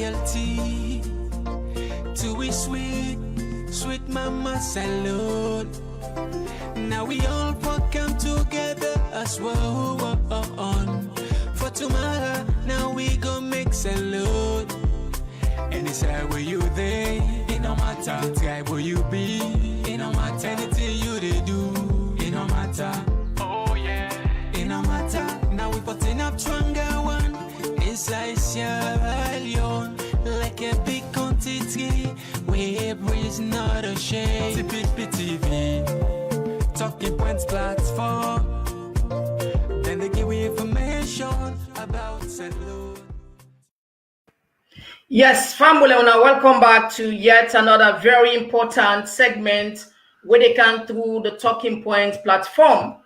royalty. To we sweet, sweet mama salute. Now we all come together as well. For tomorrow, now we go make salute. Anytime where you there, it no matter. Sky where you be, it no matter. Anything you they do, it no matter. Oh yeah, it no matter. Now we putting up stronger one inside Sierra Leone, like a big quantity. Where breeze not a shade. TPP TV, Talking Points platform. Then they give you information about salute. Yes, family, welcome back to yet another very important segment where they can through the Talking Points platform.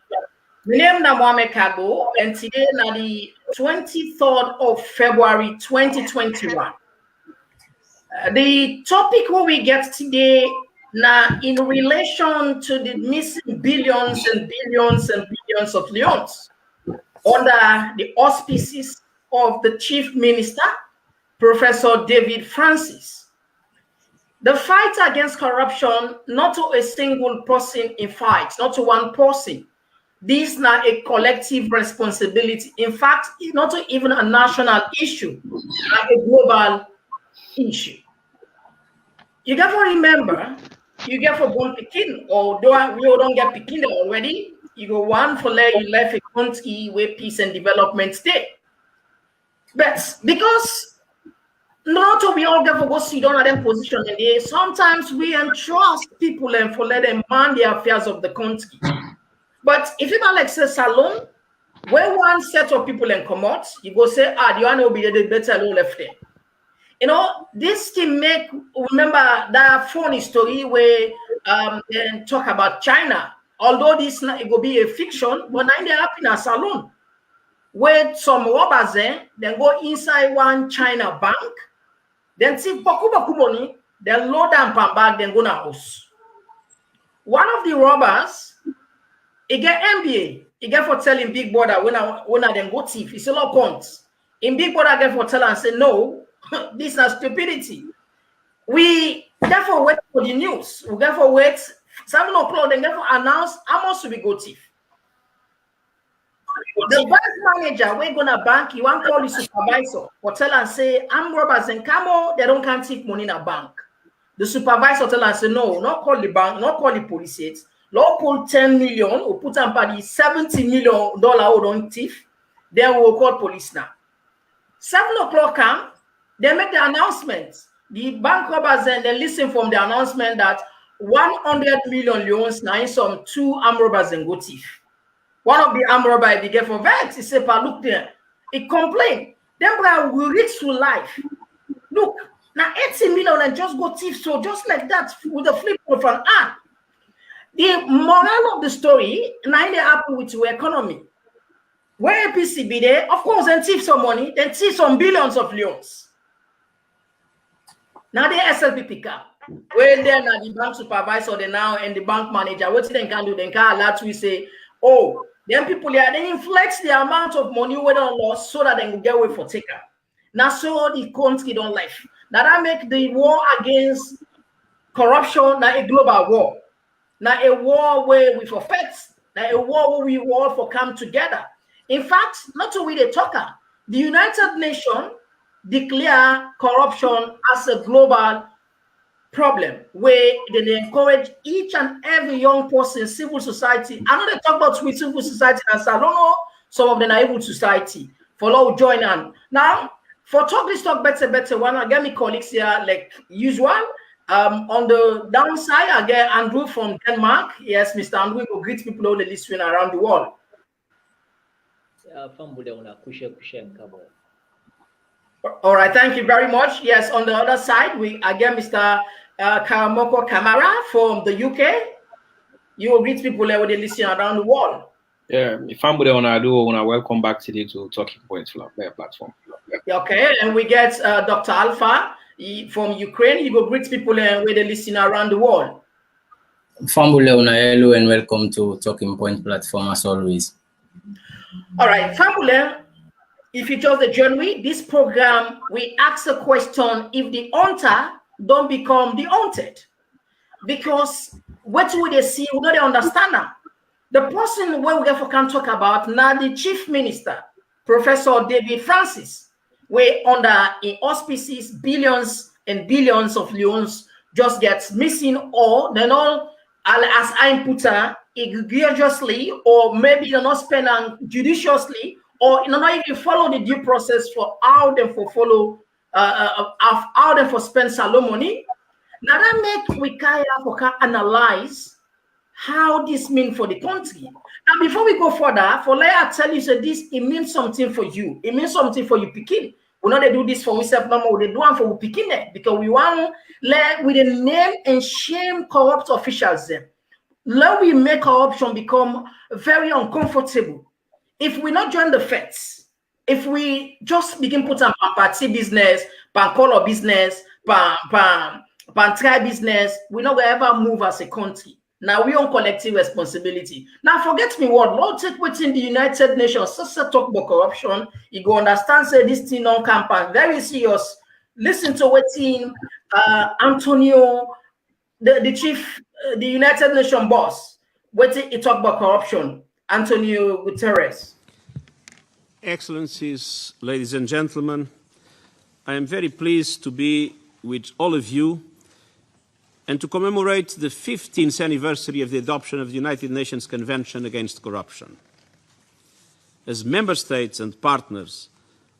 My name is Mohamed Kago, and today is the 23rd of February 2021. The topic where we get today now in relation to the missing billions and billions and billions of leons under the auspices of the Chief Minister, Professor David Francis. The fight against corruption, not to a single person in fight, not to one person. This is not a collective responsibility. In fact, it's not even a national issue, but a global issue. You got to remember, you get for one Pekin, or we don't get Pekin already. You go one for you left a country where peace and development stay. But because not we all get for go sit down at them position in there. Sometimes we entrust people and for let them man the affairs of the country. But if you like say salon, where one set of people and come out, you go say, the one will be the better left there. You know, this thing make remember that funny story where they talk about China. Although this it will be a fiction, but now they happen in a salon where some robbers then go inside one China bank. Then see baku money, then load them back, then go na house. One of the robbers, he get MBA. He get for telling Big Brother when I then go thief. It's a lot of counts. In Big Brother get for tell and say no, this is stupidity. We therefore wait for the news. We therefore wait 7 o'clock. Then therefore announce how much we go thief. The bank manager, we're gonna bank, you want to call the supervisor or tell and say, I'm robbers and Camo, they don't can't take money in a bank. The supervisor tell and say, no, not call the bank, not call the police yet. Law pull 10 million or put on the $70 million hold on thief, then we'll call police now. 7 o'clock come, they make the announcement. The bank robbers and they listen from the announcement that 100 million loans now in some 2 armed robbers and go thief. One of the armed robbers they get for vex. He said, look there. He complained. Then we reach to life. Look, now 80 million and just go thief. So just like that, with a flip of an arm. The moral of the story, now they happen with your economy. Where APC be there, of course, then thief some money, then thief some billions of loans. Now the SLP pick up. Where then the bank supervisor, they now and the bank manager, what they can do, they can allow to say, oh, then people here, they inflate the amount of money we don't lost so that they can get away for taker. Now, so the country don't life. Now, that make the war against corruption now a global war. Now, a war where we for facts, now a war where we all for come together. In fact, not only the talker, the United Nations declare corruption as a global problem where they encourage each and every young person, civil society. I know they talk about with civil society and so I don't know some of them are able society for all join on. Now, for talk this talk better one, I get me colleagues here like usual. On the downside, I get Andrew from Denmark. Yes, Mr. Andrew will greet people all the listening around the world. All right, thank you very much. Yes, on the other side, we again Mr. Karamoko Kamara from the UK. You will greet people there with the listen around the world. Yeah, if I'm with I welcome back today to Talking Points platform. Okay, and we get Dr. Alpha from Ukraine. You will greet people there with the listen around the world. Hello and welcome to Talking Point platform as always. All right, Fambule, if you just the January, this program, we ask a question if the hunter don't become the hunted. Because what would they see, we don't understand now. The person where we can talk about now, the chief minister, Professor David Francis, where under in auspices, billions and billions of loans just gets missing, or they're not as I put egregiously, or maybe they're not spending judiciously, or not even follow the due process for how them for follow how them for spend salon money. Now that make we kind of analyze how this mean for the country. Now, before we go further, for let I tell you, so this it means something for you. It means something for you, Pekin. We know they do this for ourselves no more. They do one for Pekin because we want let with the name and shame corrupt officials them. Let we make corruption become very uncomfortable. If we not join the feds, if we just begin put on party business, pan color business, pan tribe business, we're not gonna ever move as a country. Now we on collective responsibility. Now forget me what Lord take within the United Nations. So talk about corruption. You go understand say this thing on campaign very serious. Listen to what in Antonio, the chief, the United Nations boss. What he talk about corruption. Antonio Guterres. Excellencies, ladies and gentlemen, I am very pleased to be with all of you and to commemorate the 15th anniversary of the adoption of the United Nations Convention Against Corruption. As member states and partners,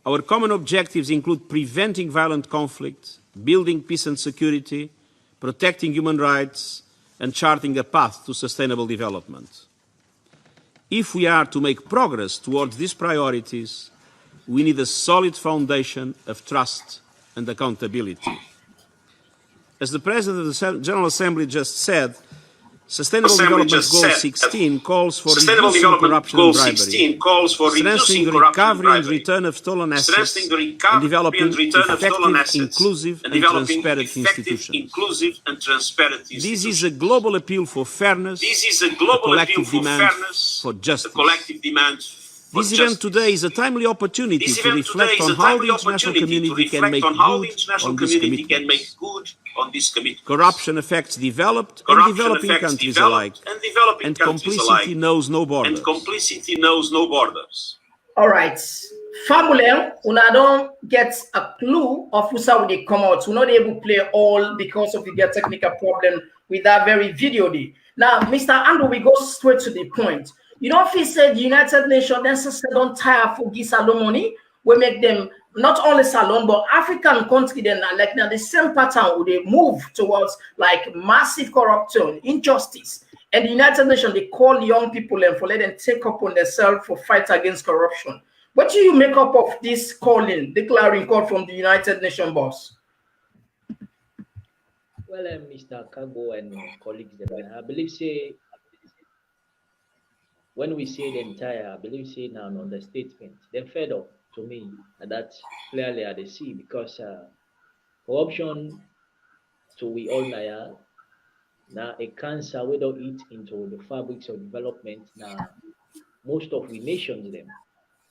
our common objectives include preventing violent conflict, building peace and security, protecting human rights, and charting a path to sustainable development. If we are to make progress towards these priorities, we need a solid foundation of trust and accountability. As the President of the General Assembly just said, Sustainable Development Goal 16 calls for reducing corruption and bribery, strengthening the recovery and return of stolen assets, and developing effective, inclusive and transparent institutions. This is a global appeal for fairness, a collective demand for justice. This event today is a timely opportunity to reflect on how the international community can make good on these commitments. Corruption affects developed and developing countries alike, and complicity knows no borders. All right. Famule, una don't get a clue of who's how they come out. We're not able to play all because of the technical problem with that very video. Now, Mr. Andrew, we go straight to the point. You know, if he said the United Nations, then say don't tire for give salon money, we make them not only salon, but African country then like now the same pattern would they move towards like massive corruption, injustice. And the United Nations, they call young people and for let them take up on themselves for fight against corruption. What do you make up of this calling, declaring call from the United Nations boss? Well, Mr. Kago and colleagues, I believe say when we say the entire, I believe say now an understatement, they're fed up to me, and that's clearly at the sea because corruption, so we all know now a cancer we don't eat into the fabrics of development now most of the nations them.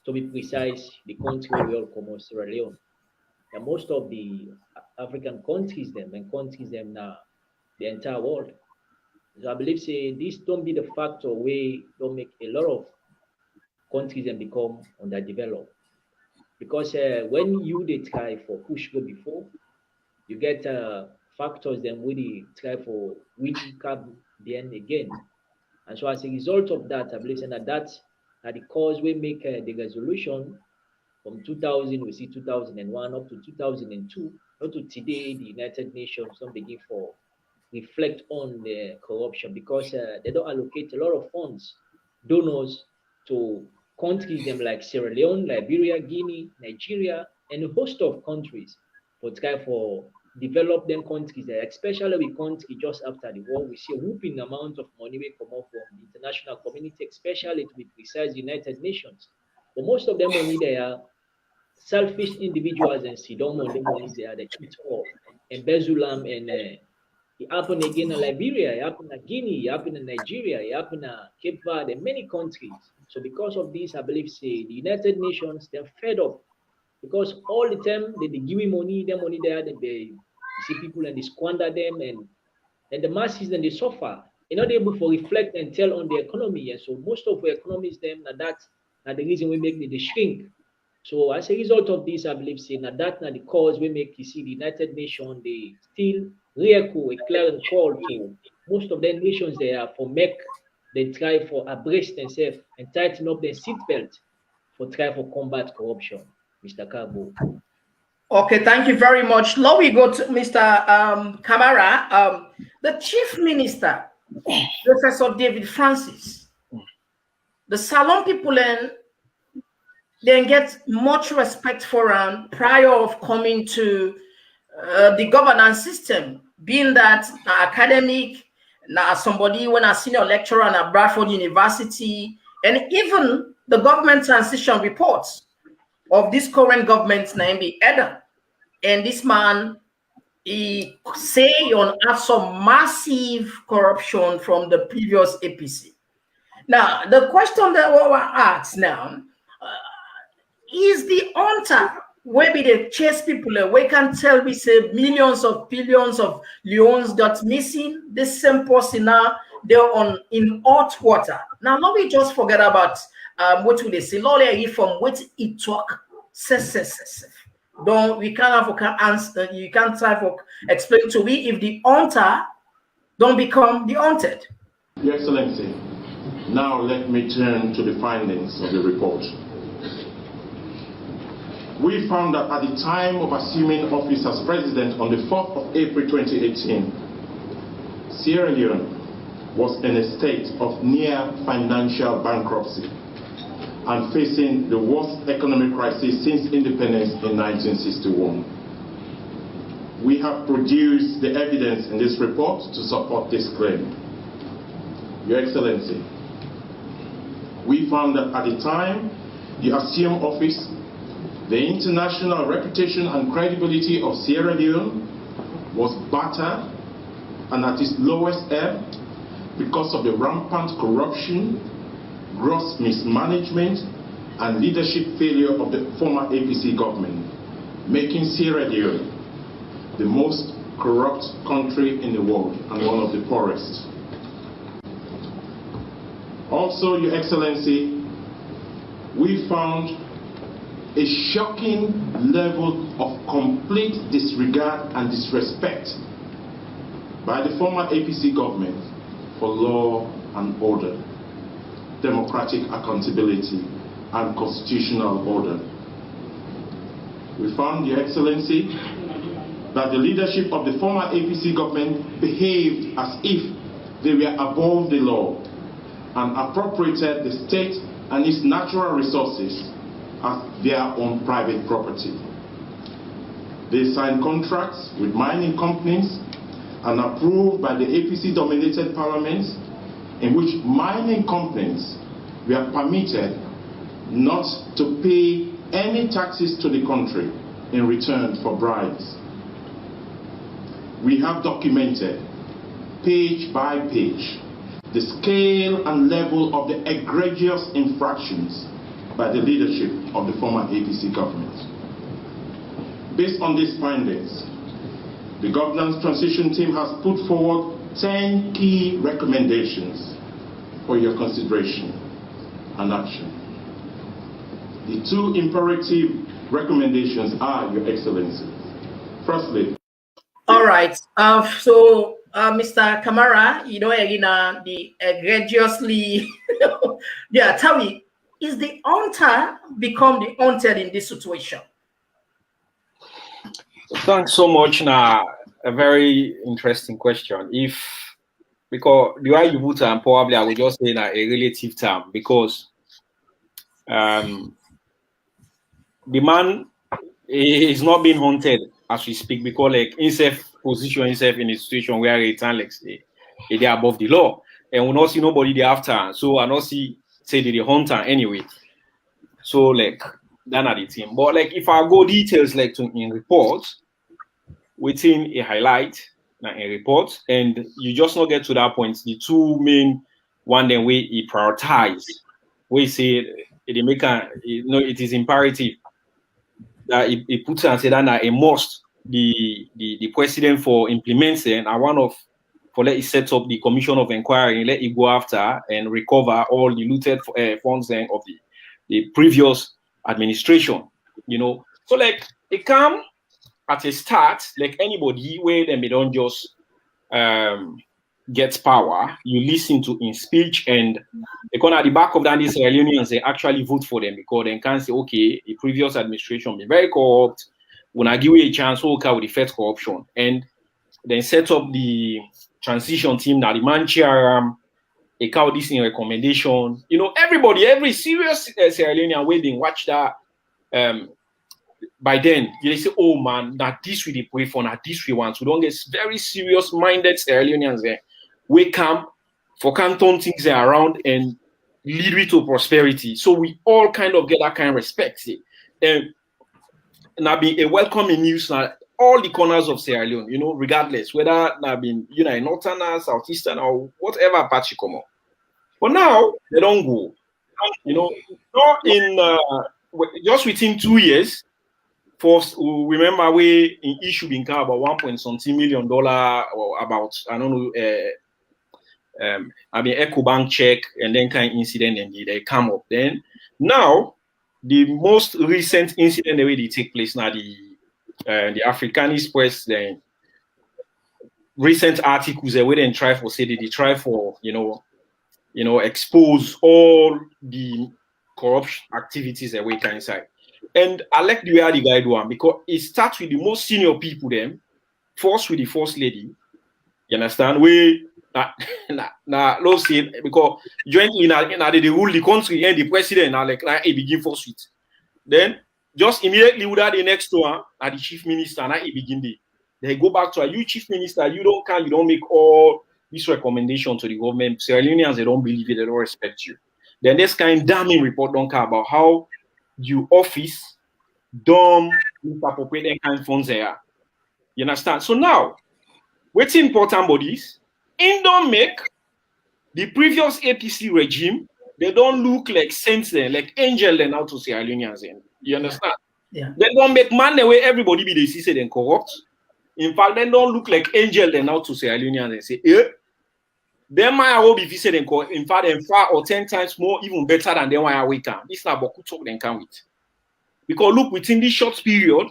To be precise, the country we all come on Sierra Leone. And most of the African countries them and countries them now the entire world. So I believe say this don't be the factor where don't make a lot of countries and become underdeveloped. Because when you they try for push go before, you get factors then we try for win come the end again. And so as a result of that, I believe that that's the cause we make the resolution from 2000, we see 2001 up to 2002, not to today, the United Nations don't begin for reflect on the corruption because they don't allocate a lot of funds, donors to countries them like Sierra Leone, Liberia, Guinea, Nigeria, and a host of countries for try for develop them countries, especially with countries just after the war. We see a whooping amount of money we come up from the international community, especially to be precise, United Nations. But most of them money they are selfish individuals and see don't money they are the eat off, embezzle them and it happened again in Liberia, it happened in Guinea, it happened in Nigeria, it happened in Cape Verde, and many countries. So because of this, I believe say the United Nations, they're fed up because all the time they give me money, their money there, they see people and they squander them, and the masses then they suffer. They're not able to reflect and tell on the economy. And so most of the economies them that's the reason we make they shrink. So as a result of this, I believe say that the cause we make you see the United Nations, they still re-echo a clear call to most of the nations there for make they try for abreast themselves and tighten up their seatbelt for try for combat corruption. Mr. Cabo. Okay, thank you very much. Now we go to Mr. Kamara. The Chief Minister, Professor David Francis, the Salon people then get much respect for him prior of coming to the governance system, being that academic, now somebody when a senior lecturer at Bradford University, and even the government transition reports of this current government's name be Eden. And this man, he say on have some massive corruption from the previous APC. Now, the question that we were asked now, is the hunter where be they chase people we can tell we say millions of billions of leons got missing? This same person now they're on in hot water. Now, let me just forget about what would they say? Lolly from what it talk. Don't we can't have answer. You can't try to explain to me if the hunter don't become the hunted. Your Excellency, now let me turn to the findings of the report. We found that at the time of assuming office as president on the 4th of April 2018, Sierra Leone was in a state of near financial bankruptcy and facing the worst economic crisis since independence in 1961. We have produced the evidence in this report to support this claim. Your Excellency, we found that at the time you assumed office, the international reputation and credibility of Sierra Leone was battered and at its lowest ebb because of the rampant corruption, gross mismanagement, and leadership failure of the former APC government, making Sierra Leone the most corrupt country in the world and one of the poorest. Also, Your Excellency, we found a shocking level of complete disregard and disrespect by the former APC government for law and order, democratic accountability, and constitutional order. We found, Your Excellency, that the leadership of the former APC government behaved as if they were above the law and appropriated the state and its natural resources as their own private property. They signed contracts with mining companies and approved by the APC-dominated parliament in which mining companies were permitted not to pay any taxes to the country in return for bribes. We have documented, page by page, the scale and level of the egregious infractions by the leadership of the former APC government. Based on these findings, the governance transition team has put forward 10 key recommendations for your consideration and action. The two imperative recommendations are, Your Excellency. Firstly, all right. So, Mr. Kamara, you know, again, the egregiously, yeah, tell me, is the hunter become the hunted in this situation? Thanks so much. Now, a very interesting question. Because the way you put it, probably I would just say a relative term, because the man is not being haunted as we speak, because like himself position himself in a situation where he like they are above the law, and we not see nobody there after. So I not see say the hunter anyway. So like that are the team. But like if I go details like in reports within a highlight in report, and you just not get to that point. The two main one then way he prioritize we say the maker, it is imperative that it puts and say that a must the president for implementing and one of for let it set up the commission of inquiry and let it go after and recover all the looted funds of the previous administration, So like it come at a start, like anybody where they don't just get power, you listen to in speech and because at the back of that, the Israelis they actually vote for them because they can say, okay, the previous administration be very corrupt. When I give you a chance, we'll with the first corruption and then set up the transition team that the man chair a cow this in recommendation. Everybody, every serious Sierra Leonean waiting watch that. By then, they say, oh man, that this we pray for, that this we want. We don't get very serious minded Sierra Leoneans there. We come for canton things around and lead it to prosperity. So we all kind of get that kind of respect. And now be a welcoming news now all the corners of Sierra Leone, regardless whether now been northern, southeastern, or whatever part you come up. But now they don't go. Not in just within 2 years. First, remember we in issue being about $1.something million or about I don't know. EcoBank check and then kind of incident and they come up. Then now the most recent incident the way they take place now the Africanist press then recent articles where they try for say they try for expose all the corruption activities that we can inside. And I like the way the guy do one because it starts with the most senior people them, first with the first lady. You understand? We let's say because jointly they rule the country and the president now like it begin first with. Then just immediately without the next one at the chief minister and it begin the. They go back to you chief minister, you don't make all this recommendation to the government. Sierra Leoneans they don't believe it, they don't respect you. Then this kind of damning report don't care about how you office dumb misappropriate kind of funds there. You understand? So now, what's important bodies, in don't make the previous APC regime, they don't look like saints then, like angels then out to Sierra Leoneans then. You understand? Yeah. They don't make man the way everybody be they see say then corrupt. In fact, they don't look like angels then out to Sierra Leoneans and say, they might all be visited in court. In fact, 5 or 10 times more, even better than them why we can. This is not about talk then come with. Because look, within this short period,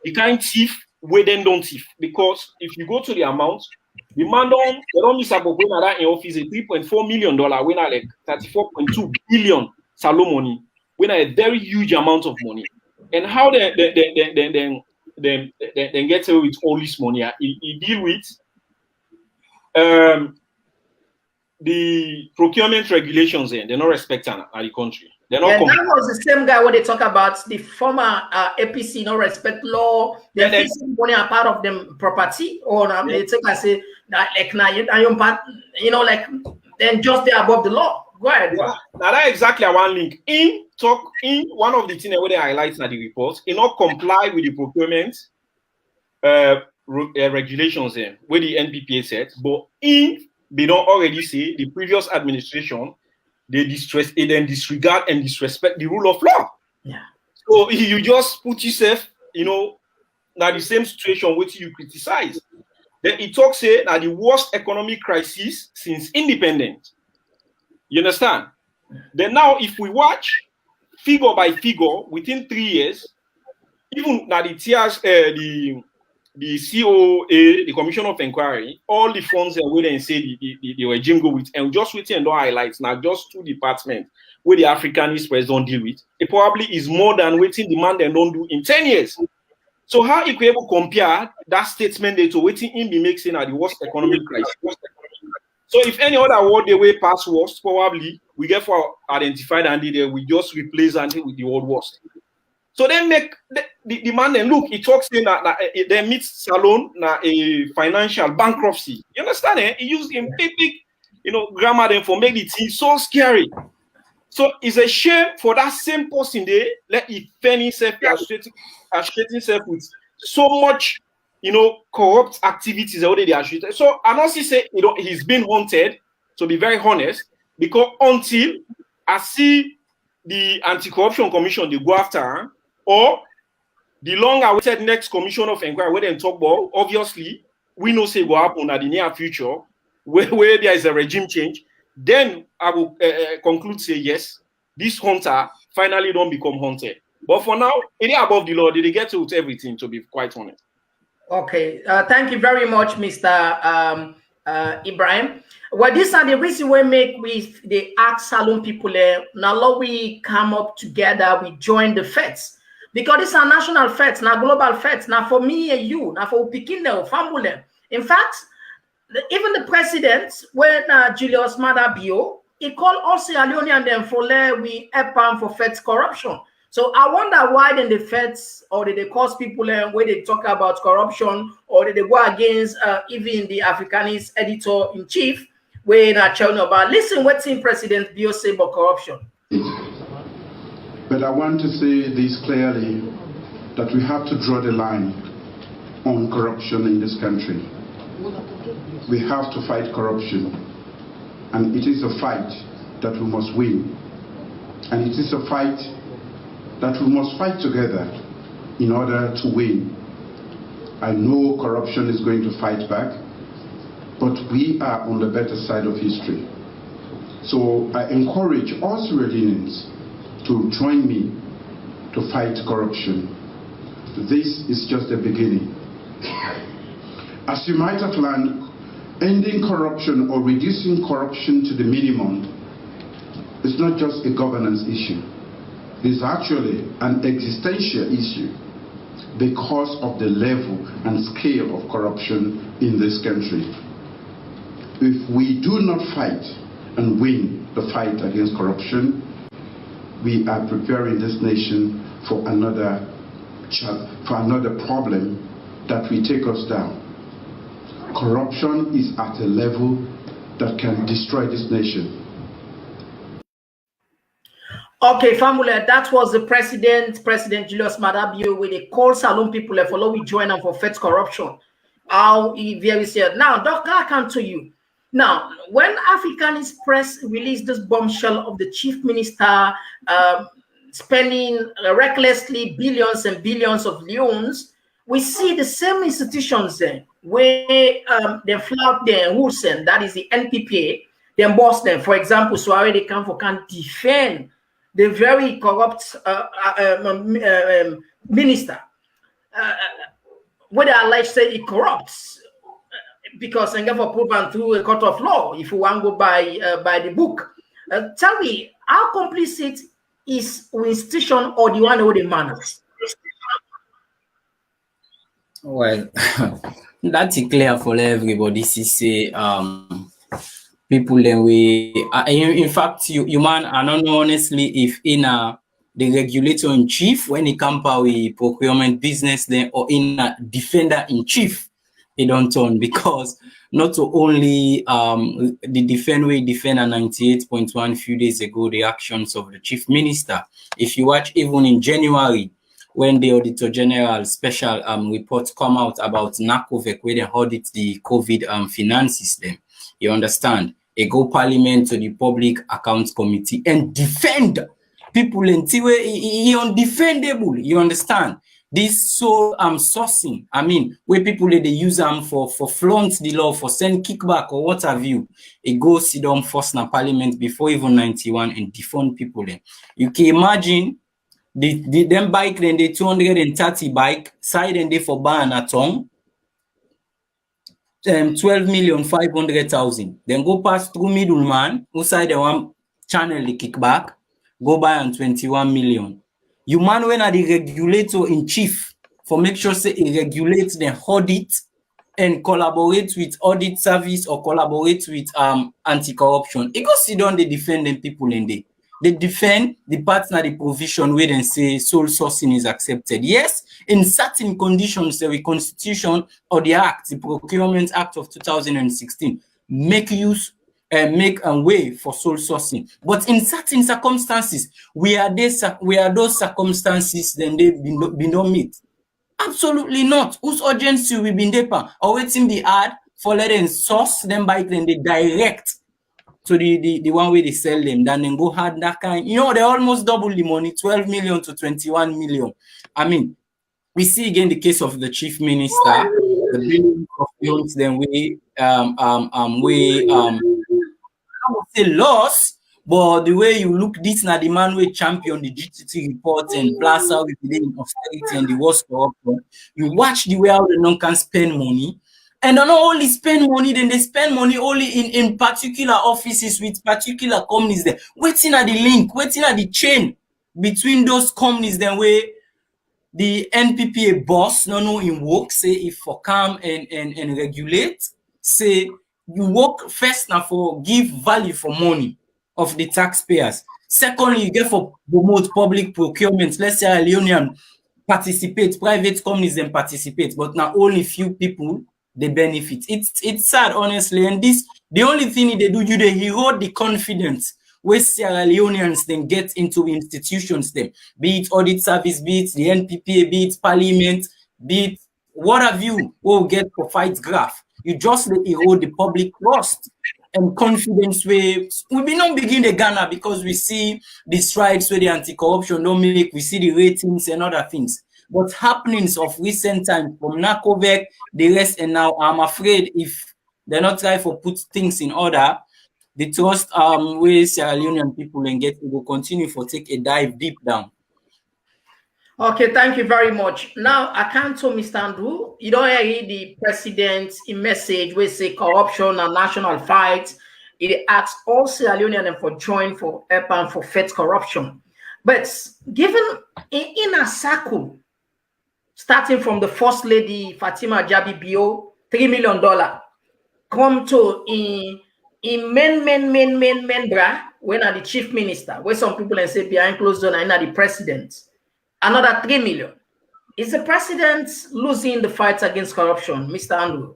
the kind thief we then don't thief. Because if you go to the amount, the man don't miss about when that in office a $3.4 million, when I like 34.2 billion salo money, when a very huge amount of money. And how they get away with all this money, he deal with the procurement regulations they're not respecting at the country. They're not that was the same guy when they talk about the former APC no respect law. They're money a part of them property, or they take I say that like now like then just they're above the law. Go ahead. Yeah. Now that exactly one link in one of the things where they highlight in the report, in not comply with the procurement regulations where the NPPA said, but in they don't already say the previous administration they disregard and disrespect the rule of law. Yeah. So you just put yourself, now the same situation which you criticize. Then it talks say that the worst economic crisis since independence. You understand? Then now if we watch figure by figure within 3 years, even now the tiers the COA, the Commission of Inquiry, all the funds that we then say the regime go with, and just waiting and don't highlight now just 2 departments where the Africanist press don't deal with, it probably is more than waiting demand and don't do in 10 years. So how you able to compare that statement to waiting in be mixing at the worst economic crisis? So if any other word the way past worst, probably we get for identified and we just replace and with the word worst. So then make the man then look, he talks in that they meet Salon na a financial bankruptcy. You understand? He used in big, grammar then for make the thing so scary. So it's a shame for that same person there, let it fend himself associate himself with so much, corrupt activities already they associated. So I don't say, he's been haunted, to be very honest, because until I see the Anti-Corruption Commission they go after, or the long-awaited next commission of inquiry where they talk about, obviously, we know say will happen at the near future, where there is a regime change, then I will conclude say yes, this hunter finally don't become haunted. But for now, it is above the law. They get to with everything, to be quite honest. Okay, thank you very much, Mr. Ibrahim. Well, these are the reasons we make with the ask Salon people. Now, we come up together, we join the feds. Because these are national feds, now global feds, now for me and you, now for Pikine, family. In fact, even the president, when Julius Maada Bio, he called us Sierra Leone and them for we help for feds corruption. So I wonder why then the feds, or did they cause people when they talk about corruption, or did they go against even the Africanist editor-in-chief, when I tell you about, listen, what's in President Bio say about corruption. But I want to say this clearly, that we have to draw the line on corruption in this country. We have to fight corruption, and it is a fight that we must win. And it is a fight that we must fight together in order to win. I know corruption is going to fight back, but we are on the better side of history. So I encourage all Sierra Leoneans to join me to fight corruption. This is just the beginning. As you might have learned, ending corruption or reducing corruption to the minimum is not just a governance issue. It is actually an existential issue because of the level and scale of corruption in this country. If we do not fight and win the fight against corruption, we are preparing this nation for another problem that will take us down. Corruption is at a level that can destroy this nation. Okay, family, that was the President Julius Maada Bio, where they call Salon people for we join them for feds corruption. How he very said. Now, Doctor, I come to you. Now, when Africanist press released this bombshell of the chief minister spending recklessly billions and billions of leones, we see the same institutions there where they flout their rules, and that is the NPPA, they emboss them. For example, so already can defend the very corrupt minister, where they allege say he corrupts. Because I never proven through a court of law, if you want to go by the book. Tell me, how complicit is the institution, or do you want to know the manners? Well, that's clear for everybody to say people then we in fact you man, I don't know honestly if in the regulator in chief when he comes with procurement business then, or in a defender in chief, it don't turn, because not only the defend a 98.1 few days ago the actions of the chief minister. If you watch even in January when the Auditor General special report come out about NACOVEC where they audit the COVID finances them, you understand? They go parliament to the Public Accounts Committee and defend people until he undefendable, you understand? This so sourcing, I mean, where people they use them for flaunt the law, for send kickback or what have you, it goes sit down first in parliament before even 91 and defund people then. You can imagine them bike then they 230 bike side and they for ban at home 12,500,000. Then go pass through middleman who side the one channel the kickback, go buy on 21 million. You man when are the regulator in chief for make sure say it regulates the audit and collaborate with audit service or collaborate with anti-corruption. It goes sit down they defend them people in there. They defend the partner the provision where they say sole sourcing is accepted. Yes, in certain conditions the constitution or the act, the Procurement Act of 2016, make use make a way for sole sourcing. But in certain circumstances, we are those circumstances then they be not meet. Absolutely not. Whose urgency will be in paper or waiting the ad for letting source them by then they direct to the one where they sell them, then they go hard that kind. You know, they almost double the money, 12 million to 21 million. I mean, we see again the case of the chief minister, the billions of loans then I would say loss, but the way you look, this now the man will champion the GTT report and Plaza with the austerity and the worst corruption. You watch the way how the non can spend money. And they not only spend money, then they spend money only in particular offices with particular companies there. Waiting at the link, waiting at the chain between those companies, then where the NPPA boss no in work, say if for come and regulate, say you work first now for give value for money of the taxpayers. Secondly, you get for promote public procurement. Let's say a union participate, private companies then participate, but now only few people they benefit. It's sad, honestly. And this the only thing they do, you they erode the confidence where Sierra Leoneans then get into institutions, them, be it audit service, be it the NPPA, be it parliament, be it what have you will get for fight graph. You just erode the public trust and confidence where we be not begin the Ghana because we see the strides where the anti-corruption don't make, we see the ratings and other things. But happenings of recent time from Nakovec, the rest, and now I'm afraid if they're not trying to put things in order, the trust where Sierra Leonean people and get will continue for take a dive deep down. Okay, thank you very much. Now, I can't tell Mr. Andrew, you don't hear the president's message where say corruption and national fight. It asks all Sierra Leoneans for join for help for fight corruption. But given in a circle, starting from the First Lady Fatima Jabi Bio, $3 million, come to in men bra, when are the chief minister, where some people say behind closed door and are the president. Another 3 million. Is the president losing the fight against corruption, Mr. Andrew?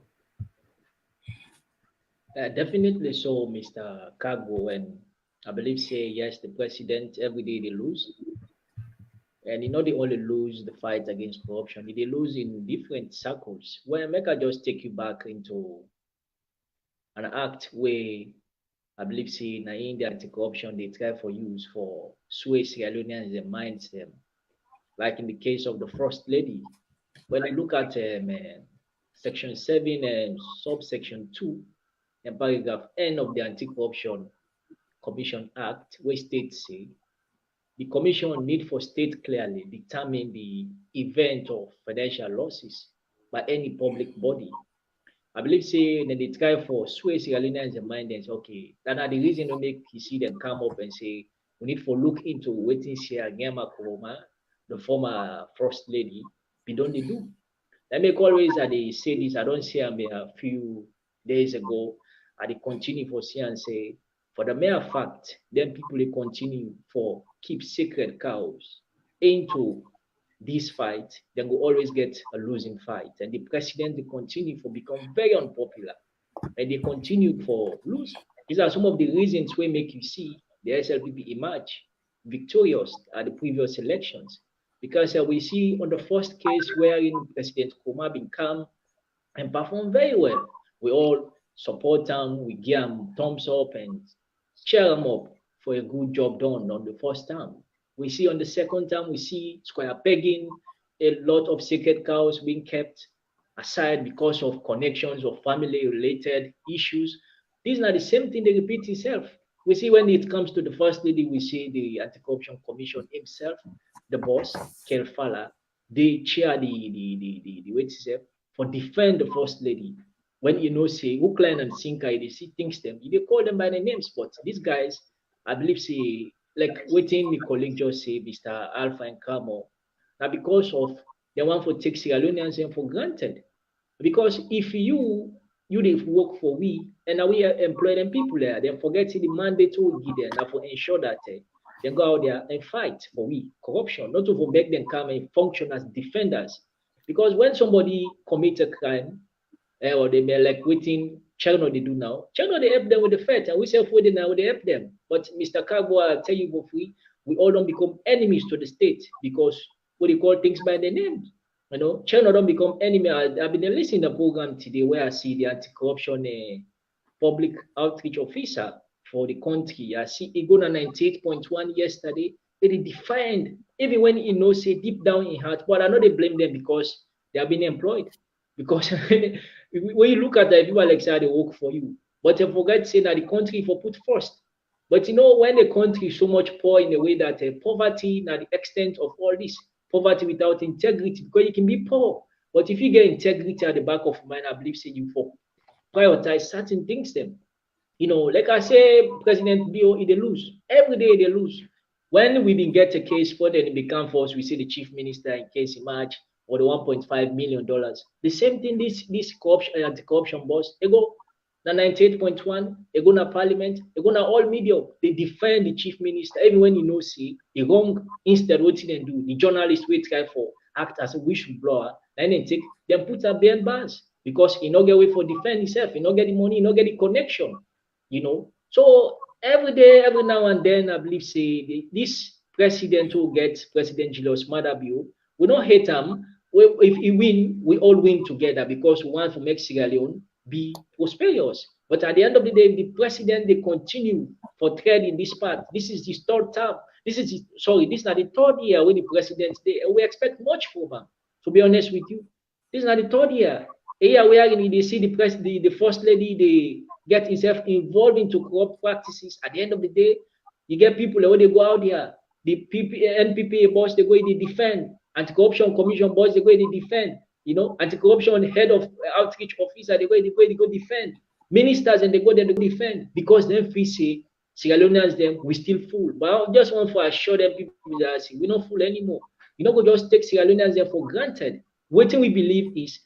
Definitely so, Mr. Cargo. And I believe say yes, the president every day they lose. And you know they only lose the fight against corruption. They lose in different circles. When I just take you back into an act where I believe say in India anti-corruption they try for use for sway Sierra Leoneans and minds them. Like in the case of the First Lady, when you look at Section 7 and subsection 2 and paragraph N of the Anti-Corruption Commission Act, where states say the commission need for state clearly determine the event of financial losses by any public body. I believe say that they try for sway Sierra Leoneans and mind them, okay, that are the reason to make you see them come up and say we need for look into waiting Sierra Nyama Kuroma, the former First Lady, we don't do. Let me always they say this, I don't see a few days ago, they continue for see and say, for the mere fact, then people they continue for keep sacred cows into this fight, then will always get a losing fight. And the president they continue for become very unpopular. And they continue for lose. These are some of the reasons we make you see the SLPP emerge victorious at the previous elections. Because we see on the first case wherein President Kuma been come and performed very well. We all support him, we give him thumbs up and cheer him up for a good job done on the first term. We see on the second term, we see square pegging, a lot of sacred cows being kept aside because of connections or family-related issues. These are the same thing they repeat itself. We see when it comes to the First Lady, we see the Anti-Corruption Commission himself, the boss, Kel Fala, they chair the way to say for defend the First Lady. When you know, say Ukline and Sinkai, they see things them, they call them by the names, but these guys, I believe, say, like waiting the colleague just say, Mr. Alpha and Camo, now because of they want to take Sierra Leoneans for granted. Because if you they work for we, and now we are employing people there, then forget the mandate to give them, now for ensure that they go out there and fight for we corruption, not to make them come and function as defenders. Because when somebody commits a crime, or they may like waiting, China they do now, China they help them with the fight, and we self-waiting now they help them. But Mr. Kagbo, I'll tell you for free, we all don't become enemies to the state because what they call things by their names. You know, China don't become enemy. I've been listening to the program today where I see the anti-corruption public outreach officer for the country. I see he go to 98.1 yesterday. They defined, even when he knows say deep down in heart, but I know they blame them because they have been employed. Because when you look at the people like say they work for you, but they forget saying that the country for put first. But you know, when the country is so much poor in a way that poverty, now the extent of all this, poverty without integrity, because you can be poor. But if you get integrity at the back of mind, I believe say you for prioritize certain things then. You know, like I say, President BO, they lose. Every day they lose. When we been get a case for then it become force, we see the chief minister in case he match or the $1.5 million. The same thing this corruption anti-corruption boss, they go na 98.1, they go na parliament, they go na all media, they defend the chief minister, even when you know see the wrong instead what they do, the journalist wait try for act as a whistleblower, and then take them put up behind bars because he no get way for defend himself, he no get the money, he no get the connection, you know. So every day, every now and then, I believe say this president who gets President Julius Madabio, we don't hate him. If he win, we all win together because we want to make Sierra Leone be prosperous. But at the end of the day, the president they continue for treading this path. This is his third term. This is not the third year when the president they we expect much from him. To be honest with you, this is not the third year. A year where they see the first lady they get himself involved into corrupt practices. At the end of the day, you get people when they go out there, the NPPA boss they go they defend, anti-corruption commission boss they go they defend, you know, anti-corruption head of outreach officer they go defend, ministers and they go there to defend because them feel say Sierra Leoneans them we still fool. But I just want to assure them people that we not fool anymore. You know, we just take Sierra Leoneans there for granted. What we believe is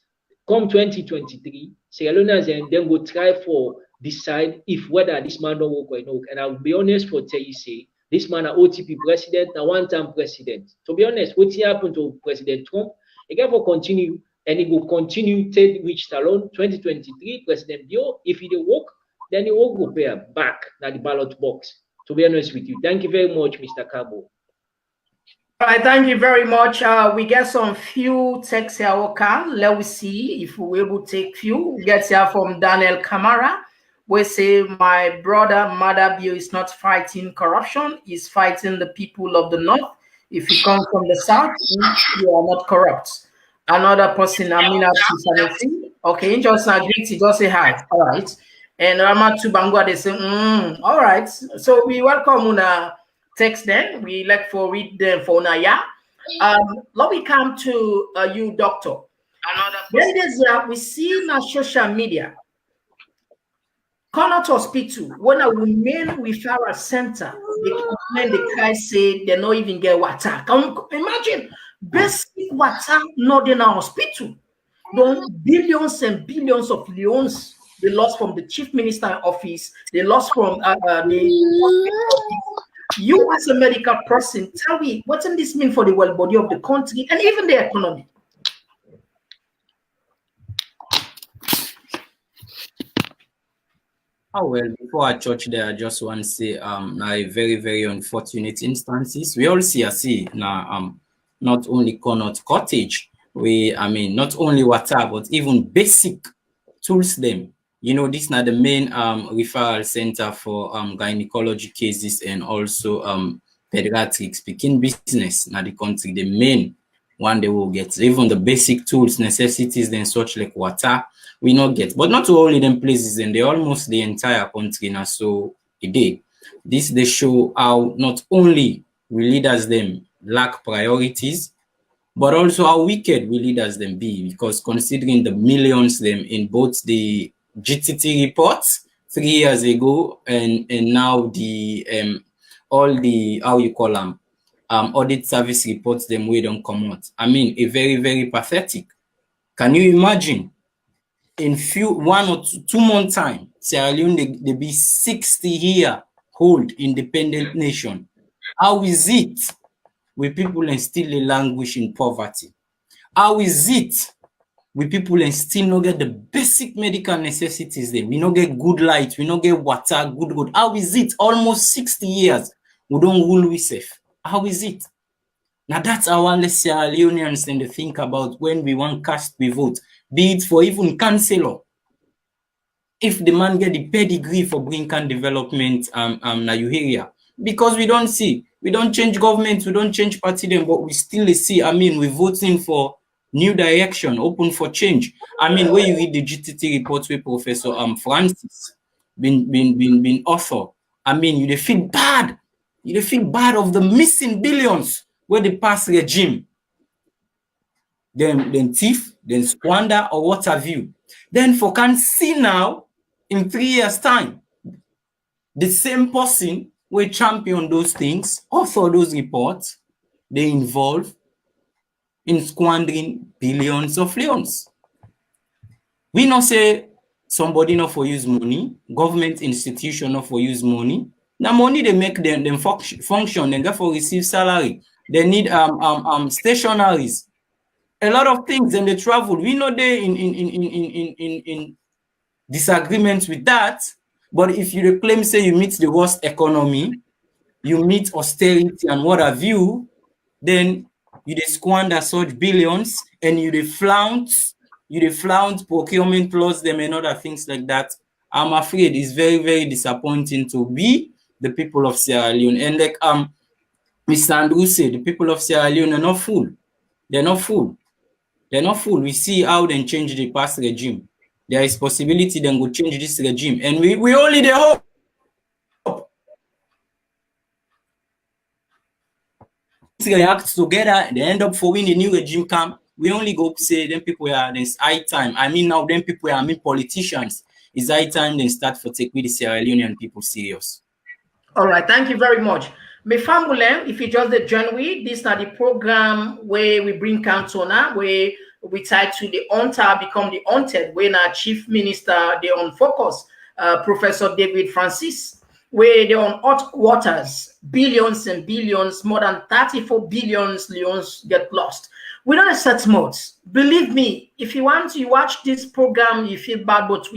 come 2023, Sierra Leoneans and then go try for decide if whether this man don't work or not. And I'll be honest for tell you say this man a OTP president, a one-time president. To be honest, what happened to President Trump, he can continue and he will continue to reach Salon 2023, President Bio. If he don't work, then he will go pay back at the ballot box. To be honest with you. Thank you very much, Mr. Cabo. All right, thank you very much. We get some few texts here. Okay, let me see if we will take few. We get here from Daniel Camara. We say my brother Madabio is not fighting corruption; he's fighting the people of the north. If you come from the south, you are not corrupt. Another person, Amina Tisanesi. Okay, just agree to just say hi. All right, and Ramatu Bangwa they say, all right. So we welcome Una. Text then we like for read them for Naya. Let me come to you, doctor. Then there's we see in our social media. Komon-Tok Hospital, when a women referral center, they complain the guy say they don't even get water. Can you imagine basic water not in our hospital? Don't billions and billions of leons they lost from the chief minister office, they lost from the you as a medical person, tell me, what does this mean for the well-body of the country and even the economy? Oh, well, before I touch there, I just want to say, a very, very unfortunate instances. We all see now, not only Komon-Tok cottage, not only water, but even basic tools them. You know, this is not the main referral center for gynecology cases and also pediatric speaking business. Now the country, the main one they will get. Even the basic tools, necessities, then such like water, we not get. But not only them places, and they almost the entire country now. So a day. This they show how not only we leaders them lack priorities, but also how wicked we leaders them be, because considering the millions them in both the GTT reports 3 years ago and now the all the how you call them audit service reports them we don't come out. I mean, a very, very pathetic. Can you imagine in 1 or 2 months time Sierra Leone they be 60-year old independent nation? How is it with people and still languish in poverty? How is it with people and still not get the basic medical necessities there? We not get good light, we not get water, good. How is it almost 60 years we don't rule we safe? How is it? Now that's our Sierra Leoneans and to think about when we want cast we vote, be it for even councillor. if the man get the pedigree for bring can development na your area. Because we don't change government, we don't change party them, but we still see, I mean, we're voting for new direction, open for change. I mean, when you read the GTT report with Professor Francis been author, I mean, you feel bad. You feel bad of the missing billions where the past regime then thief, then squander, or what have you. Then for can see now in 3 years' time, the same person will champion those things, author those reports, they involve in squandering billions of leons. We not say somebody not for use money, government institution not for use money. Now money they make them function, they therefore receive salary. They need stationaries, a lot of things, and they travel. We know they in disagreement with that. But if you claim say you meet the worst economy, you meet austerity and what have you, then you squander such billions and you flaunt procurement plus them and other things like that. I'm afraid it's very, very disappointing to be the people of Sierra Leone. And like Mr. Andrew said, the people of Sierra Leone are not fool. They're not fool. They're not fool. We see how they change the past regime. There is possibility they will change this regime. And we only the hope. They act together, they end up for when the new regime come. We only go say them people are this high time. I mean now them people are politicians. It's high time they start for take with the Sierra Leonean people serious. All right, thank you very much. Me famulem, if you just the January, this is the program where we bring council now, where we try to the hunter become the hunted, when our chief minister they on focus, Professor David Francis, where they on hot waters, billions and billions, more than 34 billions leons get lost. We don't set modes. Believe me, if you want to watch this program, you feel bad, but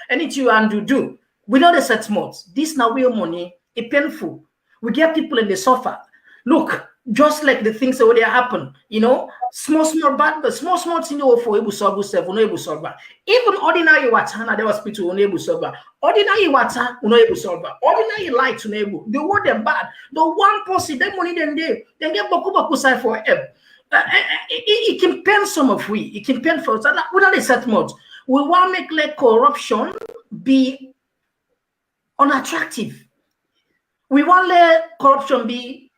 anything you want to do, we know the set modes. This now real money, it's painful. We get people in the suffer. Look, just like the things that would happen, you know, small bad, but small thing for able solve self, no able solve. Even ordinary water, na there was people unable solve. Ordinary water, no able solve. Ordinary light, no able. The word them bad. The one person, that money then they get boku side for help. It can pain some of we. It can pain for us. We don't set mode. We want to make like corruption be unattractive. We want let corruption be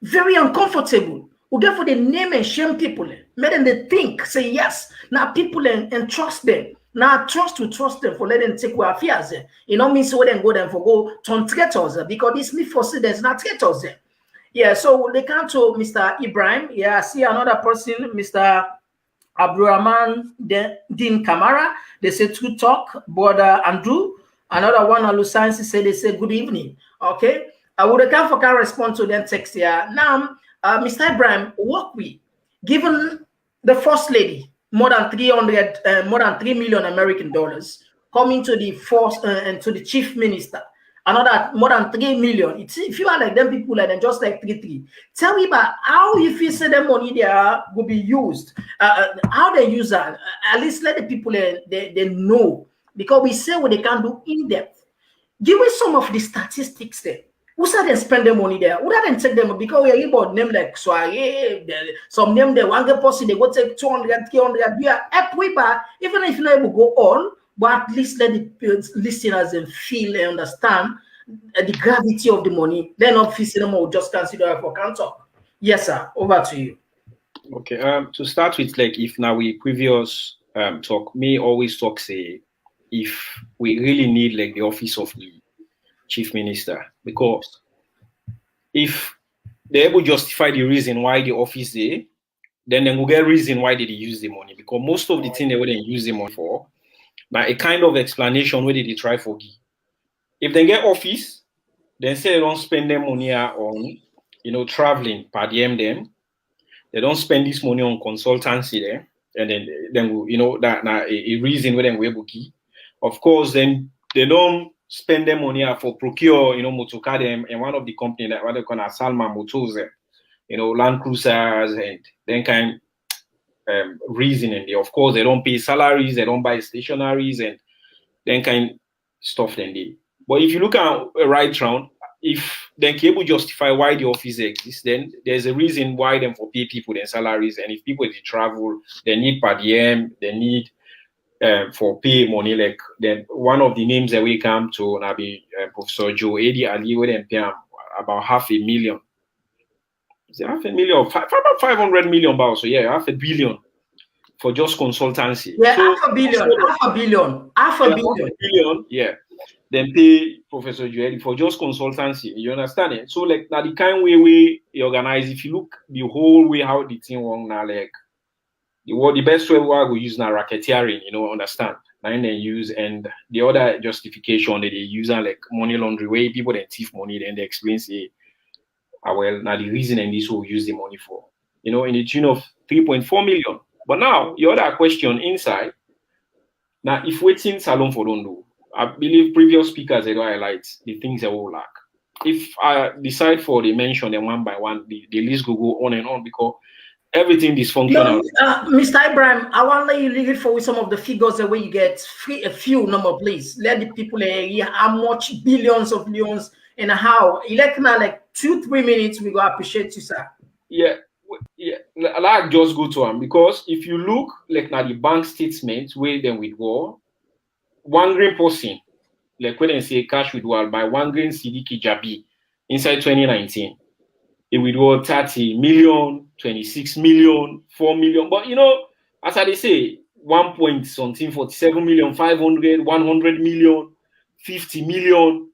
very uncomfortable. We get for the name and shame people. Make them they think, say yes. Now people and trust them. Now trust them for letting them take our affairs. You know means so then go them for go turn traitors because this me for there's not traitors there. Yeah, so they come to Mr. Ibrahim. Yeah, I see another person, Mr. Abdurrahman Din Kamara. They say to talk, brother Andrew. Another one on Lusansi say they say good evening. Okay. I would come for can respond to them text here. Now, Mr. Ibrahim, what we given the first lady more than 3 million American dollars coming to the first and to the chief minister. Another more than 3 million. It's, if you are like them people like them, just like 3. Tell me about how you feel say the money there will be used. How they use that. At least let the people they know. Because we say what they can do in depth. Give me some of the statistics there. Who said they spend their money there? Who didn't take them? Because we are about name like Soiree, some name they one get possible, they go take 200, 300. We are up way back, even if you're not able to go on, but at least let the listeners and feel and understand the gravity of the money. They're not facing them or just consider it for cancer. Yes, sir. Over to you. Okay. To start with, like if now we previous talk, me always talk say if we really need like the office of the chief minister, because if they able to justify the reason why the office there, then they will get reason why did they use the money, because most of the thing they wouldn't use the money for, now a kind of explanation where did they try for give. If they get office, then say they don't spend their money on, you know, traveling per diem them, they don't spend this money on consultancy there, and then you know that now a reason where they will able to give. Of course, then they don't spend their money for procure, you know, motorcar them, and one of the company that what they call Salma Motors, you know, Land Cruisers, and then kind reasoning. Of course, they don't pay salaries, they don't buy stationaries, and then kind stuff then they. But if you look at right round, if then able justify why the office exists, then there's a reason why them for pay people their salaries, and if people they travel, they need per diem, they need for pay money. Like then one of the names that we come to now be Professor Joe Edi Ali with them pay about $500,000. Is it $500,000 or about 500 million pounds? So yeah, $500 million for just consultancy. Yeah, so, half a billion. $500 million, yeah. Then pay Professor Joel for just consultancy. You understand it? So like now the kind way we organize, if you look the whole way how the thing work now, like the best way we will use now racketeering, understand? And they use, and the other justification that they use are like money laundry, way people then thief money, then they explain say, well, now the reason and this will use the money for, in the tune of 3.4 million. But now the other question inside, now if waiting salon for don't do, I believe previous speakers they highlight the things that will lack. If I decide for the mention them one by one, the list will go on and on because everything dysfunctional. No, Mr. Ibrahim, I want to let you leave it for with some of the figures the way you get a few number, please. Let the people hear how much billions of millions and how. Like now, like 2-3 minutes, we go appreciate you, sir. Yeah. Like just go to them because if you look like now the bank statement where then withdraw 1 grain person, like when they say cash withdrawal by 1 grain Sidiki Jabi inside 2019, it withdraw 30 million, 26 million, 4 million. But as I say, 1.47 million, 500, 100 million, 50 million.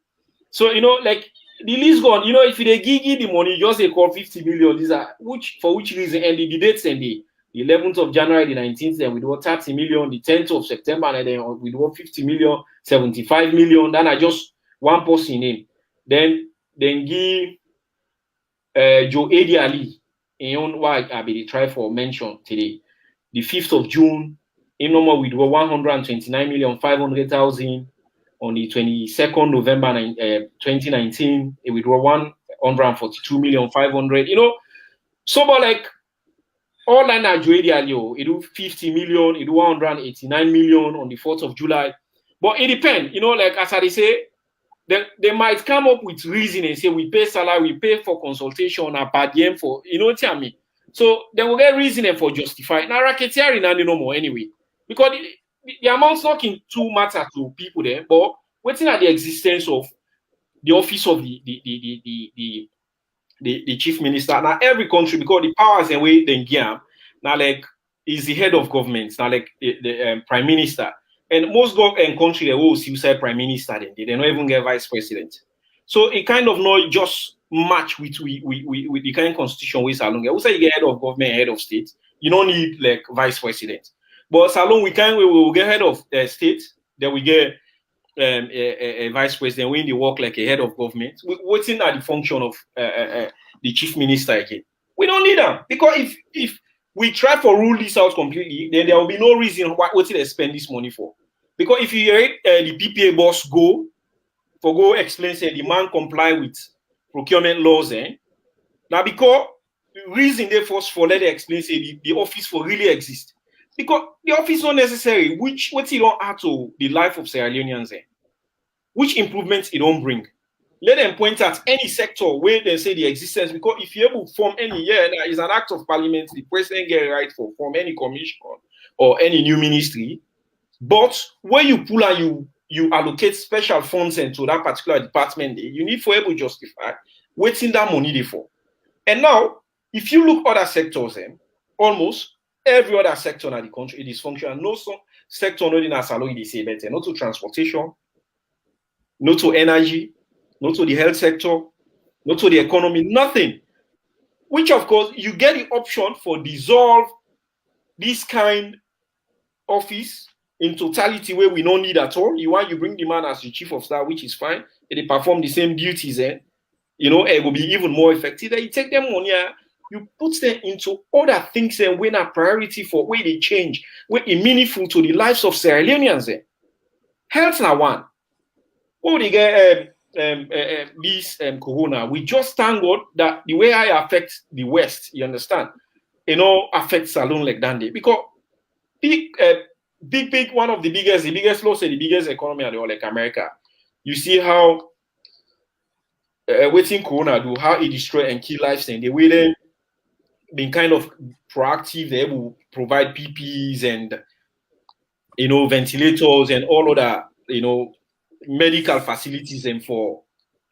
So like the list gone. If they give you the money, just they call 50 million. These are for which reason? And the dates and the 11th of January, the 19th, then we do 30 million, the 10th of September, and then we do 50 million, 75 million. Then I just one person in. Then give Joe Edi Ali, in why I be try for mention today. The 5th of June, in normal we do 129,500,000. On the 22nd November 2019, we draw 142,500,000. So but like all that Nigeria, it do 50 million, it do 189 million on the 4th of July. But it depends, like as I say, they might come up with reason and say we pay salary, we pay for consultation, or per diem for, what I mean. So they will get reason for justify. Now racketeering no more anyway. Because the amount's not in too matter to people there, but waiting at the existence of the office of the chief minister. Now every country, because the powers and way then give now like is the head of government, now like the prime minister. And most country they will say prime minister, then they don't even get vice president. So it kind of not just match with the kind of constitution we salon. We say you get head of government, head of state. You don't need like vice president. But salon we will get head of state, then we get a vice president when they work like a head of government. Waiting at the function of the chief minister again. We don't need them because if we try to rule this out completely, then there will be no reason what they spend this money for. Because if you hear the PPA boss go explain say the man comply with procurement laws, now because the reason they force for let they explain say the office for really exist. Because the office not necessary, what it don't add to the life of Sierra Leoneans, which improvements it don't bring. Let them point out any sector where they say the existence, because if you able to form any it's an act of parliament, the president get right for form any commission or any new ministry. But when you pull and you allocate special funds into that particular department, you need for able to justify waiting that money there for. And now, if you look other sectors, almost every other sector in the country it is functional. No sector not in a salon they say better. Not to transportation, not to energy, not to the health sector, not to the economy, nothing. Which of course you get the option for dissolve this kind office in totality where we don't need at all. You bring the man as the chief of staff, which is fine. They perform the same duties, it will be even more effective. Then you take them money. You put them into other things and when a priority for where they change, where it meaningful to the lives of Sierra Leoneans. Health now one. Oh, they get this corona. We just thank God that the way I affect the West, you understand, affects Salon like that. Because big, one of the biggest loss in the biggest economy in the whole, like America. You see how waiting Corona do, how it destroy and kill lives, and the way they been kind of proactive, they will provide PPEs and ventilators and all other medical facilities and for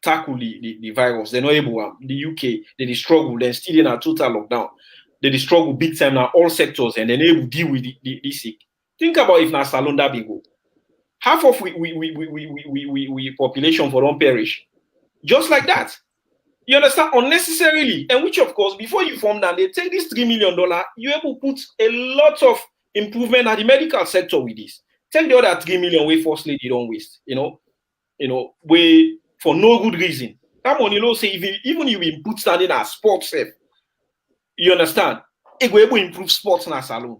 tackle the virus. They're not able. The UK they struggle. They're still in a total lockdown. They struggle big time now, all sectors, and they're able to deal with the sick. Think about if now Salon that big go. Half of we population for don't perish. Just like that. You understand? Unnecessarily. And which, of course, before you form that, they take this $3 million, you're able to put a lot of improvement at the medical sector with this. Take the other 3 million way firstly you don't waste, way for no good reason. That money, say even if you put standing as sports safe, you understand? It will able improve sports in a salon.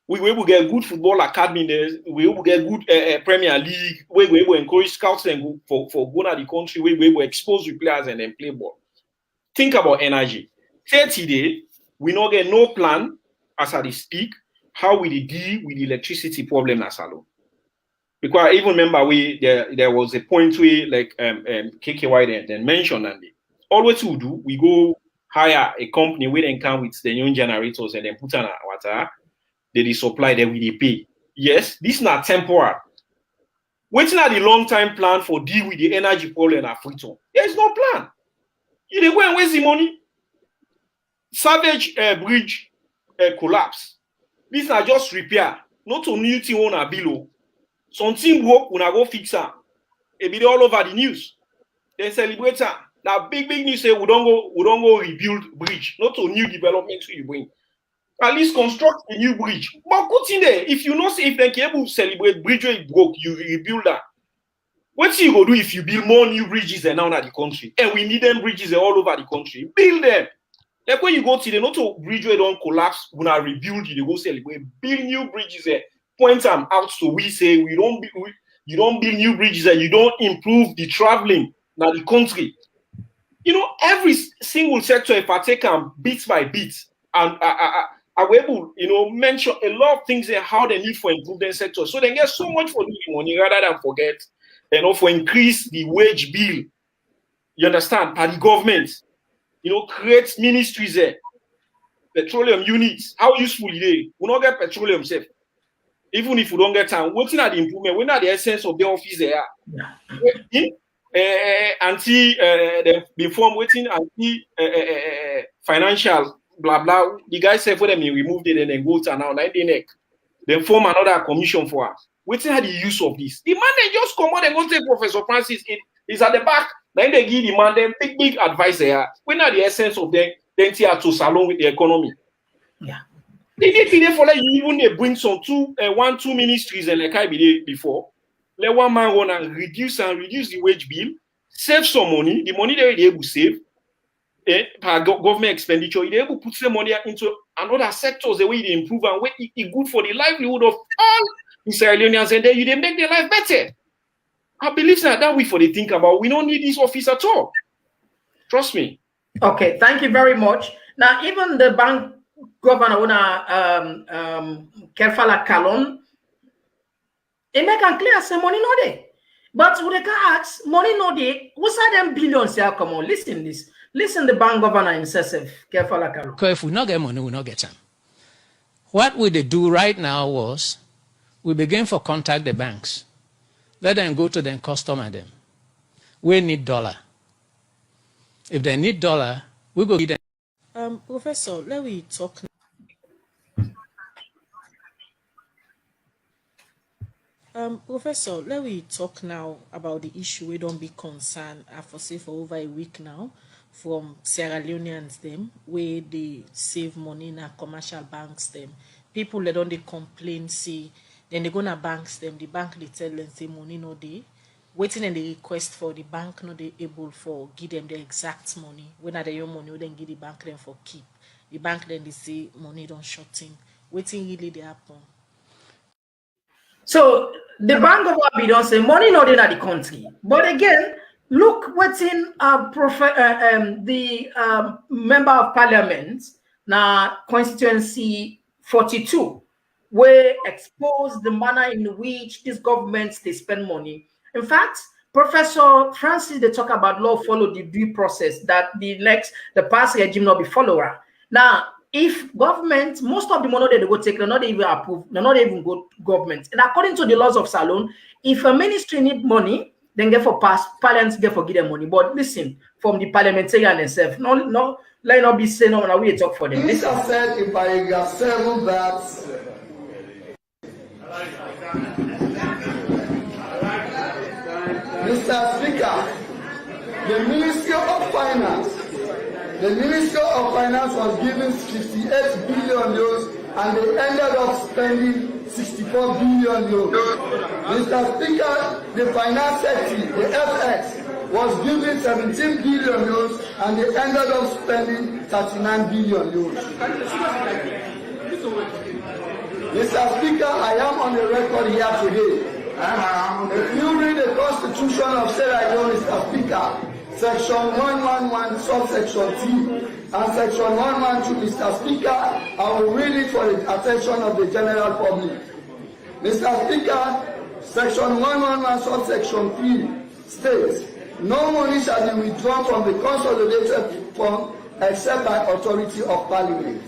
We will get good football academy there. We will get good Premier League. We will encourage scouts and go for going to the country. We will expose the players and then play ball. Think about energy. 30 days, we not get no plan as I speak. How we deal with the electricity problem in Salon? Because I even remember there was a point where like KKY then mentioned and all what we do, we go hire a company where they come with the new generators and then put on water. They supply them with the pay. Yes, this is not temporary. Waiting at the long-term plan for deal with the energy problem at Freetown. There is no plan. You dey go and waste the money. Savage bridge collapse. This is just repair. Not a new thing on a below. Something broke when I go fix it. It be all over the news. Then celebrate it. Now big news say we don't go rebuild bridge. Not a new development you bring. At least construct a new bridge. But put in there, if you know say if they can able to celebrate bridge where it broke, you rebuild that. What you go do if you build more new bridges now in the country? And we need them bridges all over the country. Build them. Like when you go to the not to bridge where don't collapse, when I rebuild you, they go celebrate. Build new bridges there. Point them out so we say you don't build new bridges and you don't improve the traveling in the country. Every single sector, if I take them bit by bit, and I will able, mention a lot of things and how they need for improve their sector. So they get so much for the money rather than forget, for increase the wage bill. You understand? By the government, create ministries there, petroleum units. How useful it is? We don't get petroleum safe. Even if we don't get time, what's not the improvement? We're not the essence of the office there. Anti the form waiting anti financial blah blah. The guy said for them he removed it and then go to now 90 neck. Then form another commission for us. Waiting had the use of this. The man they just come out and go to Professor Francis. Is at the back. Then they give the man them big advice there. We're not the essence of them. Then to salon with the economy. Yeah. They need for like you even they bring some two ministries and like I did before. Let one man run and reduce the wage bill, save some money. The money they able to save, government expenditure, they able to put some money into another sectors the way they improve and way it good for the livelihood of all the Sierra Leoneans, and then you they make their life better. I believe that we for they think about. We don't need this office at all. Trust me. Okay, thank you very much. Now, even the bank governor, Kefala Kalon, it make it clear say money no dey. But we can ask, money no dey. What's that them billions here? Come on, listen this. Listen, the bank governor himself, Kefala Kalon. Because if we not get money, we not get them. What we do right now was we begin to contact the banks. Let them go to them, customer them. We need dollar. If they need dollar, we go give them. Professor, let me talk now. Professor, let me talk now about the issue. We don't be concerned. I foresee for over a week now from Sierra Leoneans them where they save money in our commercial banks them. People they don't they complain, see, then they gonna banks them. The bank they tell them say money no dey. Waiting and the request for the bank not they able for give them the exact money. When are they your money, then give the bank them for keep. The bank then they say money don't short in. Waiting really they happen. So the bank governor don't say money not in the country. But again, look what's in the member of parliament now constituency 42. where expose the manner in which these governments they spend money. In fact, Professor Francis they talk about law follow the due process that the past regime not be follower. Now, if government, most of the money that they go take, they're not even approved, they're not even go to government. And according to the laws of Salon, if a ministry need money, then get for pass parliament get for give them money. But listen, from the parliamentarian themselves, no, let not be saying no, we talk for them. Minister said in paragraph 7 that Mr. Speaker, the Ministry of Finance was given 58 billion euros and they ended up spending 64 billion euros. Mr. Speaker, the Finance Secretary, the FX, was given 17 billion euros and they ended up spending 39 billion euros. Mr. Speaker, I am on the record here today. If you read the Constitution of Sierra Leone, Mr. Speaker, Section 111, subsection T, and Section 112, Mr. Speaker, I will read it for the attention of the general public. Mr. Speaker, Section 111, subsection P states, no money shall be withdrawn from the consolidated fund except by authority of Parliament.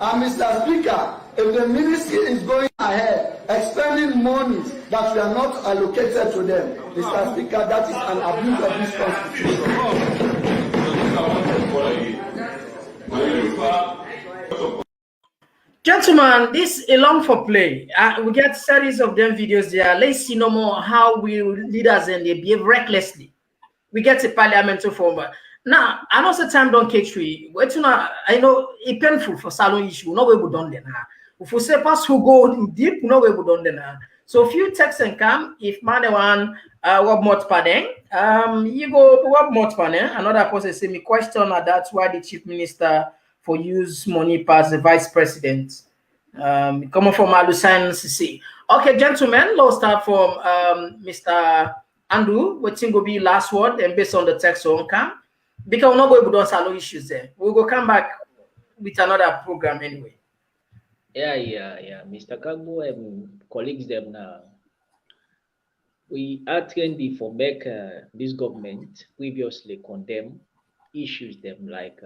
And Mr. Speaker, if the ministry is going ahead expending monies that were not allocated to them, Mr. Speaker, that is an abuse of this constitution. Gentlemen, this is a long for play. We get series of them videos there. Let's see no more how we leaders and they behave recklessly. We get a parliamentary form. Now, I know the time don't catch we. I know it's painful for Salon issue. No way we done that. If we say pass who go deep, no way we done that. So few texts and come. If man one what more panel, you go what more panel. Another person say me question that's why the chief minister for use money pass the vice president. Coming from Alusan CC. Okay, gentlemen, let's start from Mr. Andrew. What think will be last word and based on the text on come. Because we're not going to do Salon issues there. We'll go come back with another program anyway. Yeah. Mr. Kagbo and colleagues them now. We are trendy for make this government previously condemn issues them like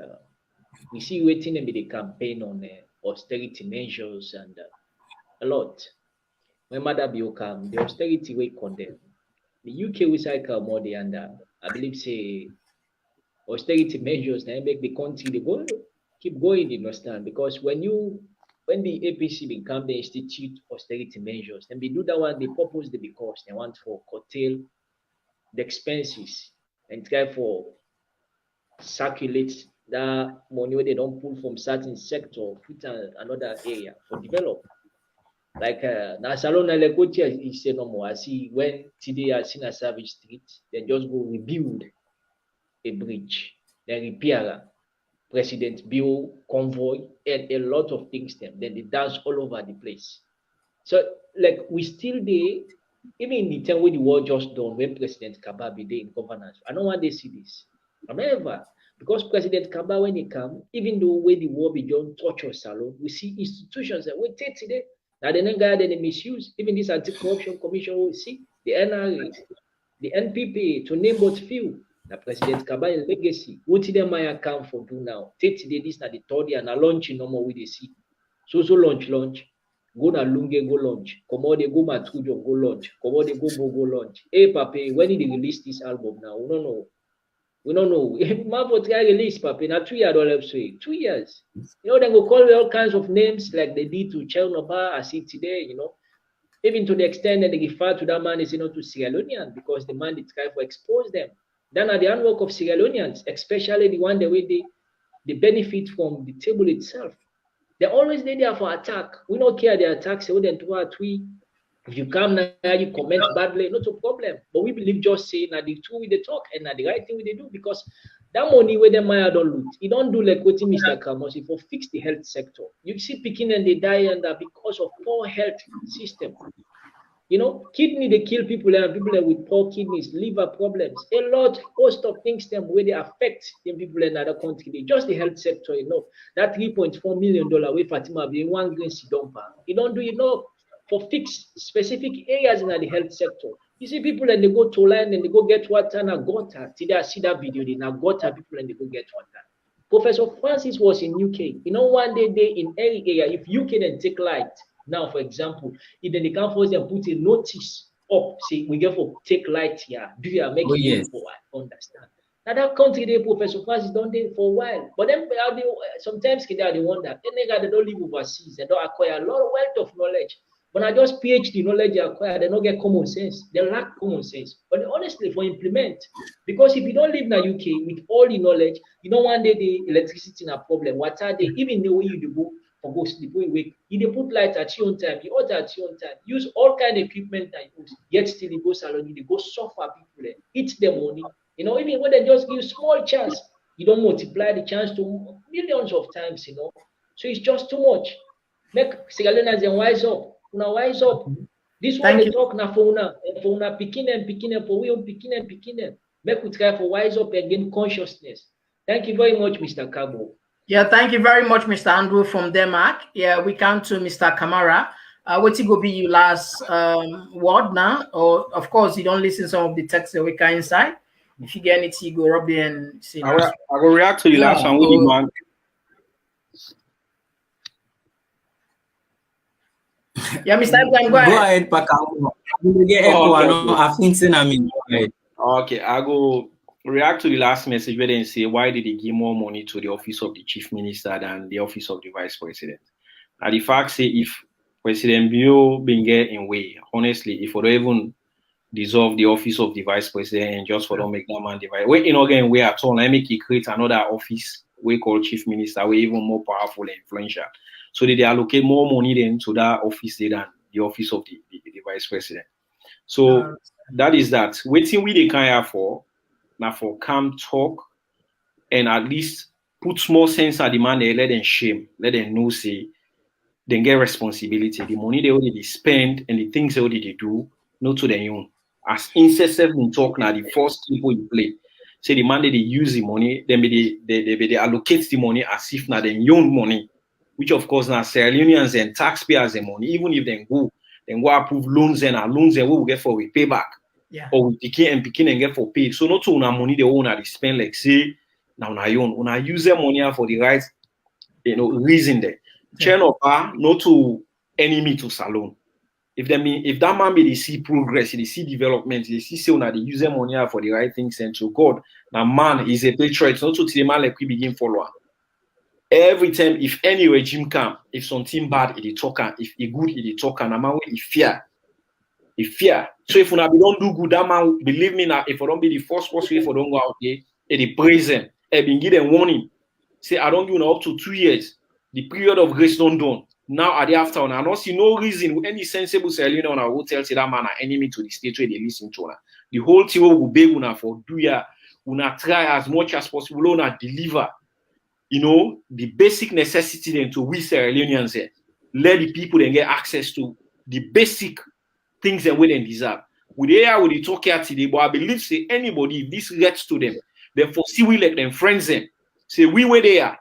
we see waiting and the campaign on austerity measures and a lot. When Mother Bill come, the austerity we condemn. The UK we cycle more the under I believe say austerity measures that make the country keep going, you understand? Because when the APC become the institute austerity measures, and they do that one, they purpose the because they want for curtail the expenses and try for circulate that money where they don't pull from certain sector, put another area for develop. Like now Salon Legotia is say no more. I see when today I seen a Savage Street, they just go rebuild a bridge, then repair President Bill convoy and a lot of things them. Then they dance all over the place. So like we still there, even in the time when the war just done, when President Kaba be there in governance. I don't want to see this. However, because President Kaba when he come, even though when the war be done torture Salon, we see institutions that we take today. Now the guy that they misuse, even this anti-corruption commission we see, the NRA, the NPP, to name but few. The President Kabay legacy, what did my account for do now? Take today, this na the third year, and launch no more with the see. So launch. Go na Lunge, go launch. Come they go Matujo, go launch. Come they go launch. Hey, Pape, when did they release this album now? We don't know. Marvel try release, Pape, now 2 years, 2 years. You know, they go call all kinds of names like they did to Chernobyl, I see today, you know. Even to the extent that they give fire to that man is to Sierra Leonean because the man did try to expose them. Then at the handwork of Sierra Leoneans, especially the one the way they benefit from the table itself. They're always there for attack. We don't care the attacks. If you come now, you comment badly, not a problem. But we believe just saying that the two with the talk and that the right thing they do because that money where the Maya don't loot. It don't do like what Mr. Kamos if you fix the health sector. You see picking and they die and because of poor health system. You know, kidney they kill people and people with poor kidneys, liver problems, a lot host of things them where they affect the people in other country. Just the health sector, you know, that $3.4 million way Fatima be one green sidonpa. You don't do enough for fix specific areas in the health sector. You see people and they go to land and they go get water and gutter. Today I see that video, they now gutter people and they go get water. Professor Francis was in UK. You know, one day they in any area, if UK then take light, now, for example, if then they can't force them put a notice up, say we get for take light here, do you make it yes. for understand? Now that country they Professor Francis don't there for a while. But then they, sometimes they wonder, they don't live overseas, they don't acquire a lot of wealth of knowledge. But I just PhD knowledge they acquire, they don't get common sense. They lack common sense. But honestly, for implement, because if you don't live in the UK with all the knowledge, you know one day the electricity in a problem. What are they? Even the way you do go for go sleep, wake, you put light at your own time, you order at your own time, use all kind of equipment that you use, yet still you go salon, you go suffer people, eat the money. You know, even when they just give small chance, you don't multiply the chance to millions of times, you know. So it's just too much. Make Sierra Leoneans and wise up. Now wise up. This one they talk now for una picking and for we on picking and make we try for wise up and gain consciousness. Thank you very much, Mr. Kabo. Yeah, thank you very much, Mr. Andrew from Denmark. Yeah, we come to Mr. Kamara. What will be your last word now? Or of course, you don't listen to some of the text that we can inside. If you get anything, go rub it and see. I will react to the last one with the man. Yeah, Mr. Ibrahim, go ahead. Okay, I go react to the last message where they say, why did they give more money to the office of the chief minister than the office of the vice president? And the fact say, if President Bio been get in way, honestly, if we don't even dissolve the office of the vice president and just for don't make that man the vice, we in again way at all, I make it create another office we call chief minister, we even more powerful and influential. So they allocate more money then to that office than the office of the vice president. So that is that. Waiting we they can have for now for calm talk and at least put small sense at the man they let them shame, let them know say then get responsibility. The money they already spend and the things they already do, not to their own. As incessant in talk now, the first people you play. Say the man they use the money, then they allocate the money as if now their own money. Which of course now Sierra Leoneans and taxpayers the money, even if they go approve loans and we will get for we pay back. Yeah. Or we pick and get for pay. So not to una money they own they spend like say now una use their money for the right reason there. Chain of not to enemy to salon. If that man they see progress, they see development, they see say una they use their money for the right things and to God. Now man is a patriot, not to tell man like we begin follower. Every time, if any regime come, if something bad, it talk, if it good, it talk, and a man will fear. So if we don't do good, that man, believe me now, if I don't be the first person, if I don't go out there, it praise them. I been give them warning. Say I don't give up to 2 years. The period of grace don't done. Now at the after, and I don't see no reason any sensible Sierra Leone on our hotel say that man are enemy to the state where they listen to. The whole team will beg una for do ya, una try as much as possible, una deliver. The basic necessity then to we Sierra Leoneans let the people then get access to the basic things that we then deserve. We there with the talk here today, but I believe say anybody if this gets to them, then foresee we let them friends them. Say we where they are.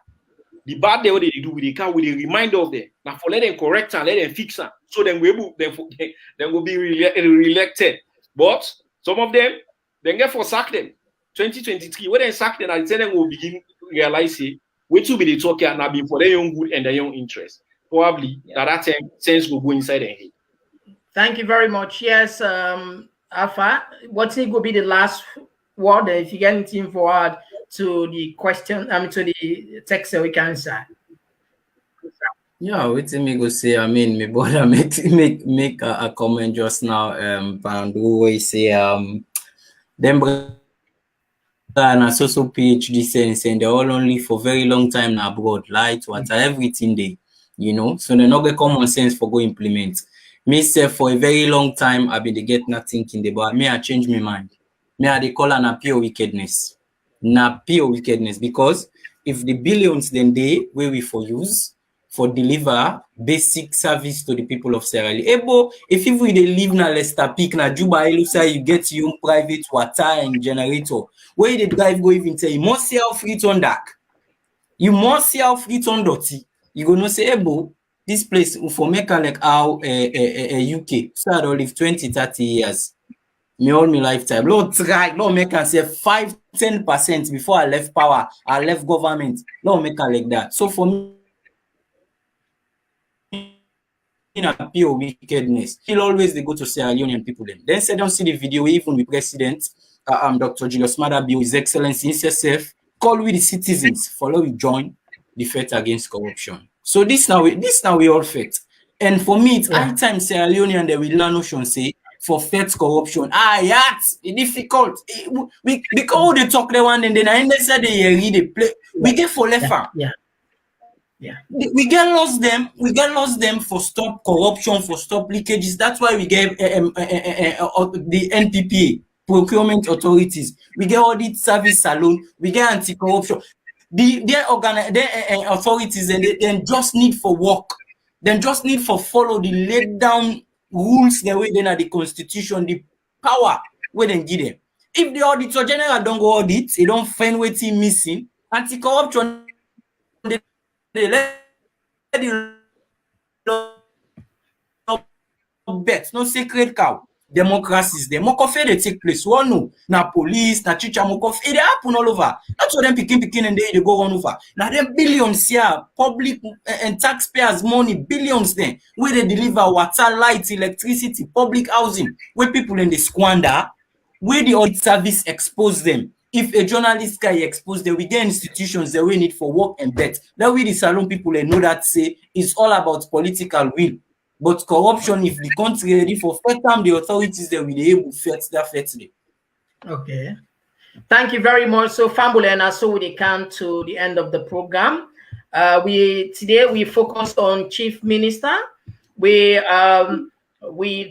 The bad they what they do with the car, with a reminder of them. Now for let them correct and let them fix them. So then we will then will be re-elected. But some of them then get for sack them. 2023, when they sack them, I tell them will begin realize it. Wait to be the talker and be for their own good and their own interest. Probably that time sense will go inside their head. Thank you very much. Yes, Alpha, what's it going to be the last word if you get anything forward to the question, to the text that we can answer? Yeah, what me go say? I mean, my brother make a comment just now. And we say them. And also PhD sense and they're all only for very long time now abroad, light, water, everything they, so they not get common sense for go implement. Me say for a very long time I've been to get nothing in the but me I change my mind. Me I they call an pure wickedness. Pure wickedness because if the billions then they where we for use for deliver basic service to the people of Sierra Leone. Ebo, if you dey live na Leicester Peak, na Juba, Elusa, you get your own private water and generator. Where you drive go even tell you must see how free on dark. You must see how free on dirty. You go no say, Ebo, this place for make like how UK. So I don't live 20, 30 years. Me all my lifetime. Lord try, Lord make us say 5-10% before I left power, I left government. Lord make her like that. So for me, in a pure wickedness, he'll always they go to Sierra Leonean people. Then say don't see the video even with President Dr. Julius Maada Bio, His Excellency himself, call with the citizens, follow we join the fight against corruption. So this now we all fight. And for me, it's high time Sierra Leonean they will learn notion say for fight corruption. It's difficult. Because they talk the one and then I say they read the play. We get for left farm. We get lost them for stop corruption, for stop leakages. That's why we get the NPPA, procurement authorities. We get audit service salon. We get anti-corruption. Their authorities and they just need for work. Then just need for follow the laid down rules the way then are the constitution, the power where they give them. If the auditor general don't go audit, they don't find what he missing. Anti-corruption. They let the bet, no sacred cow. Democracies, the mokofe they take place. One no, na police, na chicha mokofe, they happen all over. Not so them picking and they go on over. Now them billions here, public and taxpayers' money, billions then, where they deliver water, light, electricity, public housing, where people in the squander, where the audit service expose them. If a journalist can expose them, we get institutions that we need for work and bet. That we the salon people they know that say it's all about political will. But corruption, if the country ready for first time, the authorities that will be able to fight that fairly. Okay. Thank you very much. So Fambule and so we come to the end of the program. Today we focus on Chief Minister. We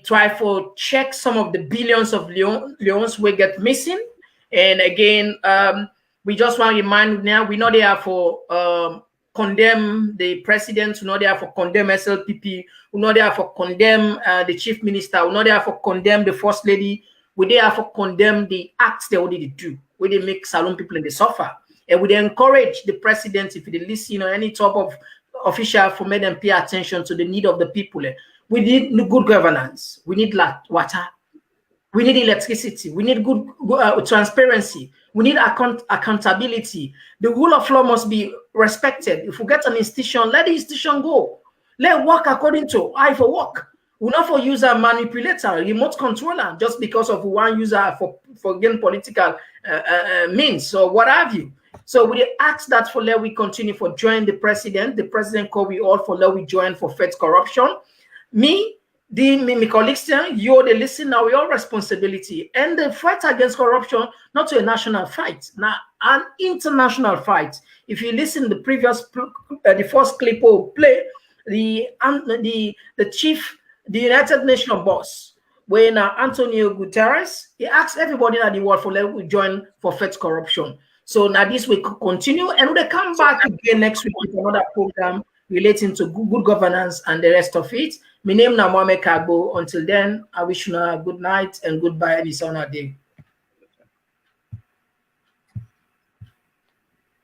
try to check some of the billions of leons we get missing. And again, we just want to remind now we're not there for condemn the president, we're not there for condemn SLPP, we're not there for condemn the chief minister, we're not there for condemn the first lady, we're there for condemn the acts they already do, where they make salon people and they suffer. And we encourage the president, if they listen or any type of official, for make them pay attention to the need of the people. We need good governance, we need water. We need electricity. We need good transparency. We need accountability. The rule of law must be respected. If we get an institution, let the institution go. Let it work according to I for work. We're not for user manipulator, remote controller, just because of one user for gain political means or what have you. So we ask that for let we continue for join the president. The president call we all for let we join for fight corruption. My colleagues, you the listen now, your responsibility. And the fight against corruption, not to a national fight, now an international fight. If you listen to the previous, the first clip or play, the chief, the United Nations boss, when Antonio Guterres, he asked everybody in the world for let we join for fight corruption. So now this will continue, and we'll come back again next week with another program relating to good governance and the rest of it. My name is Mohamed Kagbo. Until then, I wish you a good night and goodbye and it's on our day.